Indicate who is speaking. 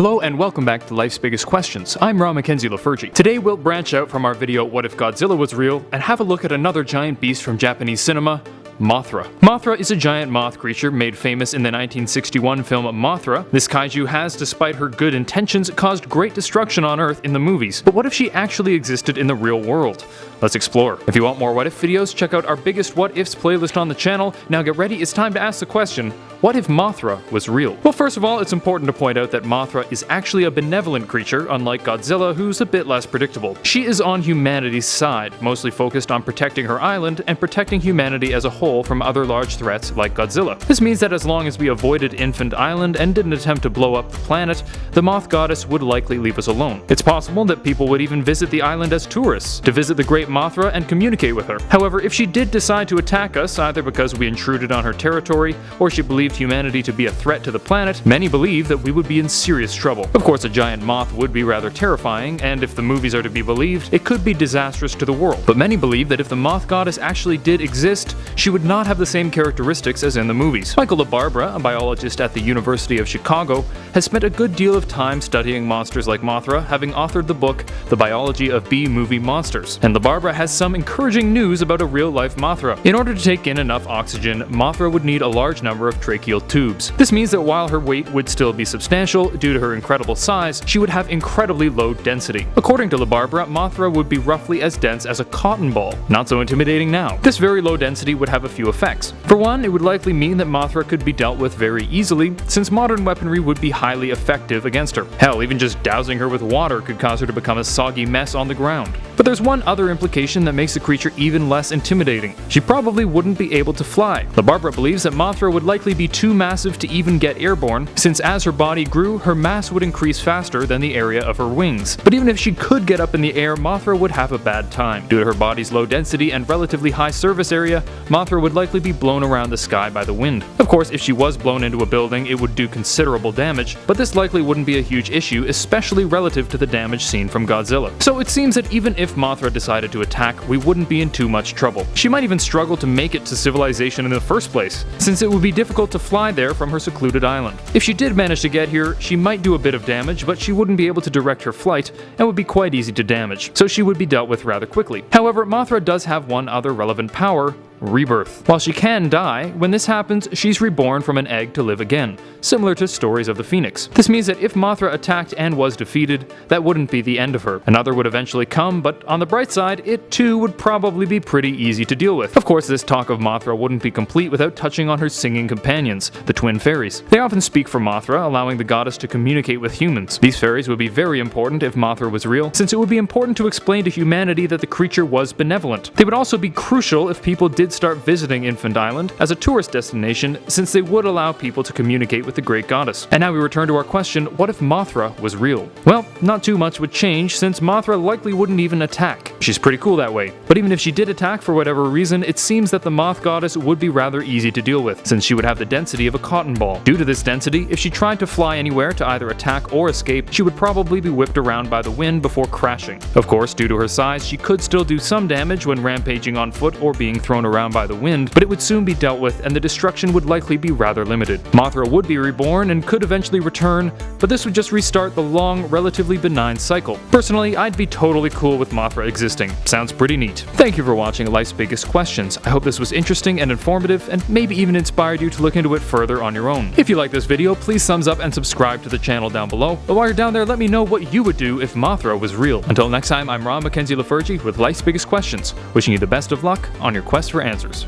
Speaker 1: Hello and welcome back to Life's Biggest Questions. I'm Ron Mackenzie Lafergie. Today we'll branch out from our video What If Godzilla Was Real and have a look at another giant beast from Japanese cinema, Mothra. Mothra is a giant moth creature made famous in the 1961 film Mothra. This kaiju has, despite her good intentions, caused great destruction on Earth in the movies. But what if she actually existed in the real world? Let's explore. If you want more what if videos, check out our biggest what ifs playlist on the channel. Now get ready, it's time to ask the question, what if Mothra was real? Well, first of all, it's important to point out that Mothra is actually a benevolent creature, unlike Godzilla, who's a bit less predictable. She is on humanity's side, mostly focused on protecting her island and protecting humanity as a whole from other large threats like Godzilla. This means that as long as we avoided Infant Island and didn't attempt to blow up the planet, the moth goddess would likely leave us alone. It's possible that people would even visit the island as tourists, to visit the great Mothra and communicate with her. However, if she did decide to attack us, either because we intruded on her territory, or she believed humanity to be a threat to the planet, many believe that we would be in serious trouble. Of course, a giant moth would be rather terrifying, and if the movies are to be believed, it could be disastrous to the world. But many believe that if the moth goddess actually did exist, she would not have the same characteristics as in the movies. Michael LaBarbera, a biologist at the University of Chicago, has spent a good deal of time studying monsters like Mothra, having authored the book The Biology of B-Movie Monsters. And LaBarbera has some encouraging news about a real-life Mothra. In order to take in enough oxygen, Mothra would need a large number of tracheal tubes. This means that while her weight would still be substantial due to her incredible size, she would have incredibly low density. According to LaBarbera, Mothra would be roughly as dense as a cotton ball. Not so intimidating now. This very low density would have a few effects. For one, it would likely mean that Mothra could be dealt with very easily, since modern weaponry would be highly effective against her. Hell, even just dousing her with water could cause her to become a soggy mess on the ground. But there's one other implication that makes the creature even less intimidating. She probably wouldn't be able to fly. LaBarbera believes that Mothra would likely be too massive to even get airborne, since as her body grew, her mass would increase faster than the area of her wings. But even if she could get up in the air, Mothra would have a bad time. Due to her body's low density and relatively high surface area, Mothra would likely be blown around the sky by the wind. Of course, if she was blown into a building, it would do considerable damage, but this likely wouldn't be a huge issue, especially relative to the damage seen from Godzilla. So it seems that even if Mothra decided to attack, we wouldn't be in too much trouble. She might even struggle to make it to civilization in the first place, since it would be difficult to fly there from her secluded island. If she did manage to get here, she might do a bit of damage, but she wouldn't be able to direct her flight and would be quite easy to damage, so she would be dealt with rather quickly. However, Mothra does have one other relevant power: rebirth. While she can die, when this happens, she's reborn from an egg to live again, similar to stories of the Phoenix. This means that if Mothra attacked and was defeated, that wouldn't be the end of her. Another would eventually come, but on the bright side, it too would probably be pretty easy to deal with. Of course, this talk of Mothra wouldn't be complete without touching on her singing companions, the Twin Fairies. They often speak for Mothra, allowing the goddess to communicate with humans. These fairies would be very important if Mothra was real, since it would be important to explain to humanity that the creature was benevolent. They would also be crucial if people did start visiting Infant Island as a tourist destination, since they would allow people to communicate with the great goddess. And now we return to our question, what if Mothra was real? Well, not too much would change, since Mothra likely wouldn't even attack. She's pretty cool that way. But even if she did attack for whatever reason, it seems that the moth goddess would be rather easy to deal with, since she would have the density of a cotton ball. Due to this density, if she tried to fly anywhere to either attack or escape, she would probably be whipped around by the wind before crashing. Of course, due to her size, she could still do some damage when rampaging on foot or being thrown around by the wind, but it would soon be dealt with and the destruction would likely be rather limited. Mothra would be reborn and could eventually return, but this would just restart the long, relatively benign cycle. Personally, I'd be totally cool with Mothra existing. Sounds pretty neat. Thank you for watching Life's Biggest Questions. I hope this was interesting and informative, and maybe even inspired you to look into it further on your own. If you like this video, please thumbs up and subscribe to the channel down below. But while you're down there, let me know what you would do if Mothra was real. Until next time, I'm Ron Mackenzie Lafergie with Life's Biggest Questions, wishing you the best of luck on your quest for answers.